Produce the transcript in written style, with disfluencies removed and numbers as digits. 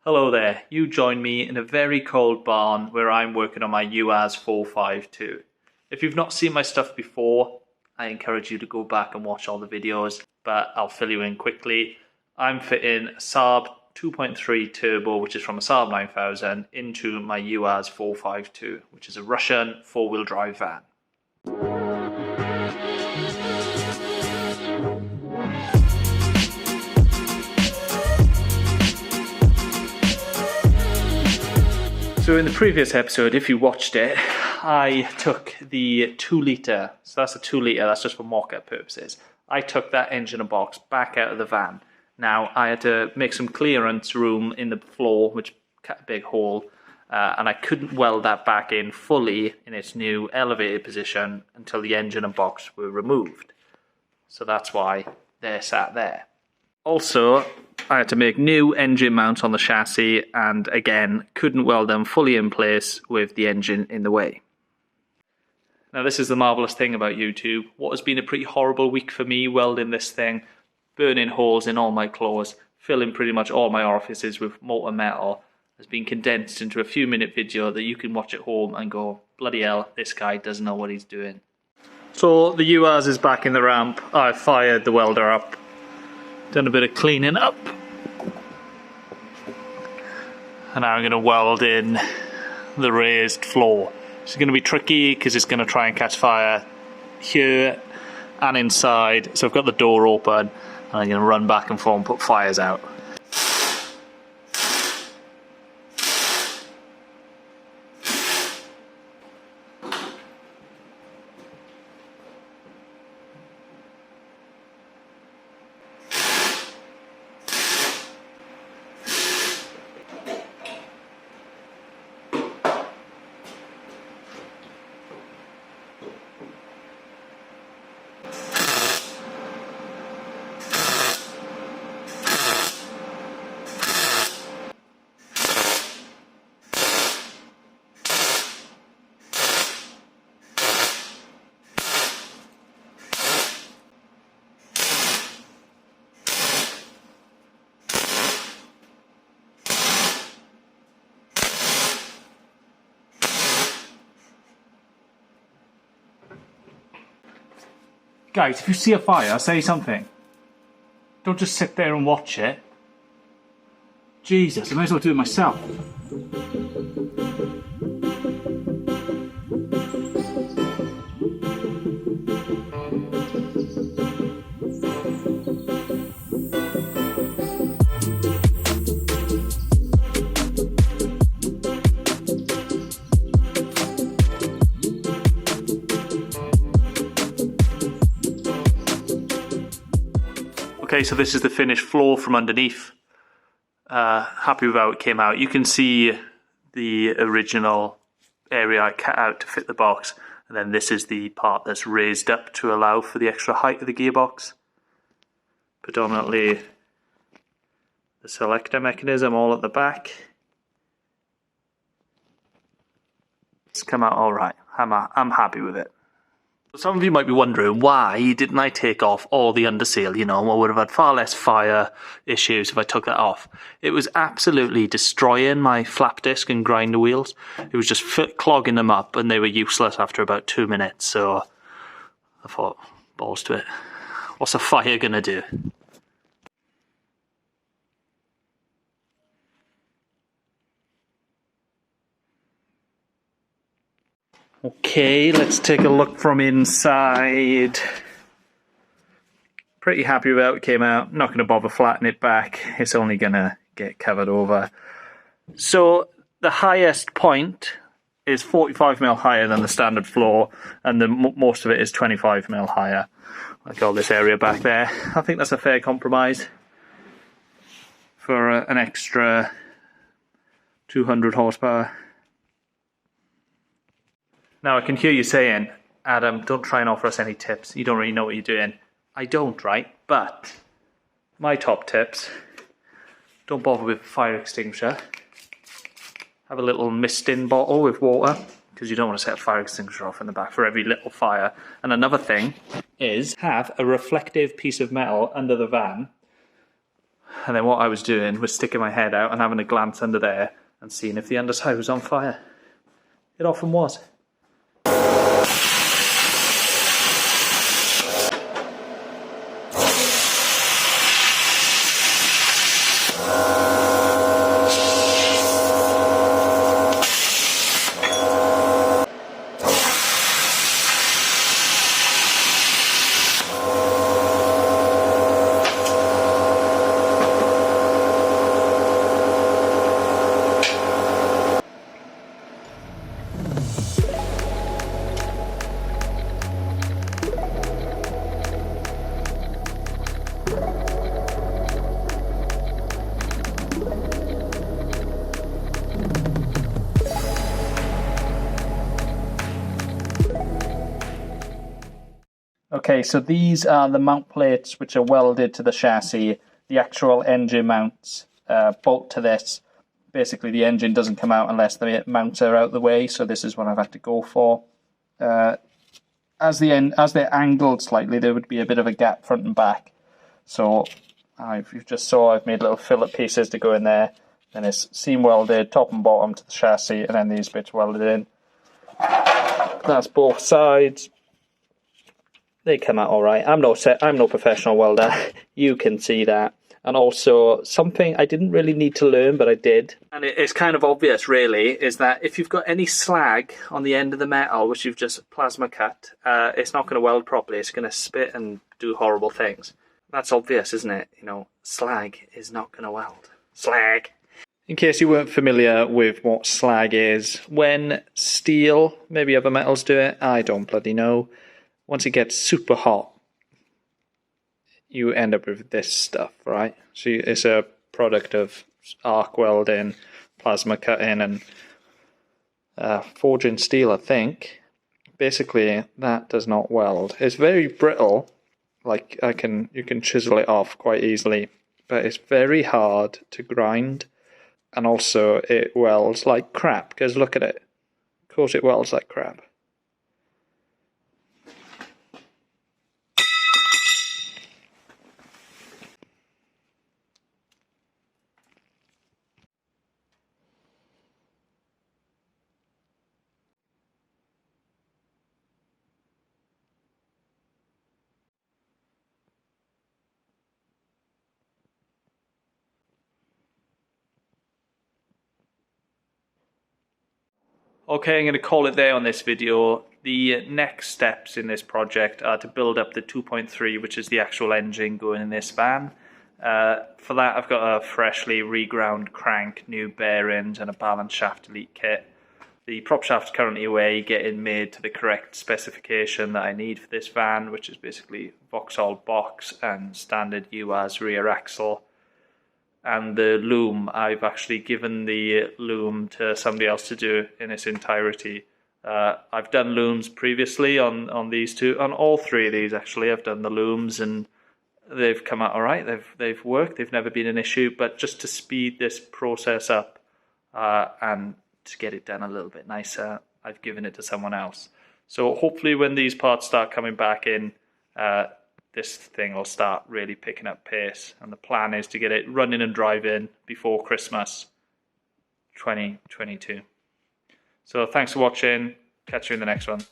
Hello there, you join me in a very cold barn where I'm working on my UAZ 452. If you've not seen my stuff before, I encourage you to go back and watch all the videos, but I'll fill you in quickly. I'm fitting a Saab 2.3 turbo, which is from a Saab 9000, into my UAZ 452, which is a Russian four-wheel drive van. So in the previous episode, if you watched it, I took the 2 litre, so that's a 2 litre, that's just for mock-up purposes. I took that engine and box back out of the van. Now, I had to make some clearance room in the floor, which cut a big hole, and I couldn't weld that back in fully in its new elevated position until the engine and box were removed. So that's why they're sat there. Also, I had to make new engine mounts on the chassis and again couldn't weld them fully in place with the engine in the way. Now this is the marvellous thing about YouTube. What has been a pretty horrible week for me welding this thing, burning holes in all my claws, filling pretty much all my orifices with molten metal, has been condensed into a few-minute video that you can watch at home and go, bloody hell, this guy doesn't know what he's doing. So the UAZ is back in the ramp. I fired the welder up. Done a bit of cleaning up, and now I'm going to weld in the raised floor. It's going to be tricky because it's going to try and catch fire here and inside, so I've got the door open and I'm going to run back and forth and put fires out. Guys, if you see a fire, say something. Don't just sit there and watch it. Jesus, I might as well do it myself. Okay, so this is the finished floor from underneath. Happy with how it came out. You can see the original area I cut out to fit the box, and then this is the part that's raised up to allow for the extra height of the gearbox. Predominantly the selector mechanism all at the back. It's come out alright. I'm happy with it. Some of you might be wondering, why didn't I take off all the undersail? You know, I would have had far less fire issues if I took that off. It was absolutely destroying my flap disc and grinder wheels. It was just clogging them up, and they were useless after about 2 minutes. So I thought, balls to it. What's a fire gonna do? Okay, let's take a look from inside. Pretty happy with how it came out. Not going to bother flattening it back. It's only going to get covered over. So the highest point is 45mm higher than the standard floor, and most of it is 25mm higher. Like all this area back there. I think that's a fair compromise for an extra 200 horsepower. Now I can hear you saying, Adam, don't try and offer us any tips. You don't really know what you're doing. I don't, right? But my top tips: don't bother with fire extinguisher. Have a little mist-in bottle with water, because you don't want to set a fire extinguisher off in the back for every little fire. And another thing is have a reflective piece of metal under the van And then what I was doing was sticking my head out and having a glance under there and seeing if the underside was on fire. It often was. Okay, so these are the mount plates which are welded to the chassis. The actual engine mounts bolt to this. Basically, the engine doesn't come out unless the mounts are out of the way, so this is what I've had to go for. As they're angled slightly, there would be a bit of a gap front and back. So you just saw I've made little fillet pieces to go in there. Then it's seam welded top and bottom to the chassis, and then these bits welded in. That's both sides. They come out all right. I'm no professional welder. You can see that. And also something I didn't really need to learn, but I did. And it's kind of obvious, really, is that if you've got any slag on the end of the metal, which you've just plasma cut, it's not going to weld properly. It's going to spit and do horrible things. That's obvious, isn't it? You know, slag is not going to weld. Slag. In case you weren't familiar with what slag is, when steel, maybe other metals do it, I don't bloody know. Once it gets super hot, you end up with this stuff, right? So it's a product of arc welding, plasma cutting, and forging steel, I think. Basically, that does not weld. It's very brittle, like you can chisel it off quite easily, but it's very hard to grind, and also it welds like crap, because look at it. Of course it welds like crap. Okay, I'm going to call it there on this video. The next steps in this project are to build up the 2.3, which is the actual engine going in this van. For that, I've got a freshly reground crank, new bearings, and a balance shaft delete kit. The prop shaft is currently away, getting made to the correct specification that I need for this van, which is basically Vauxhall box and standard UAZ rear axle. And the loom, I've actually given the loom to somebody else to do in its entirety. I've done looms previously on these two, on all three of these actually. I've done the looms and they've come out all right. They've worked. They've never been an issue. But just to speed this process up and to get it done a little bit nicer, I've given it to someone else. So hopefully when these parts start coming back in, this thing will start really picking up pace, and the plan is to get it running and driving before Christmas 2022. So thanks for watching. Catch you in the next one.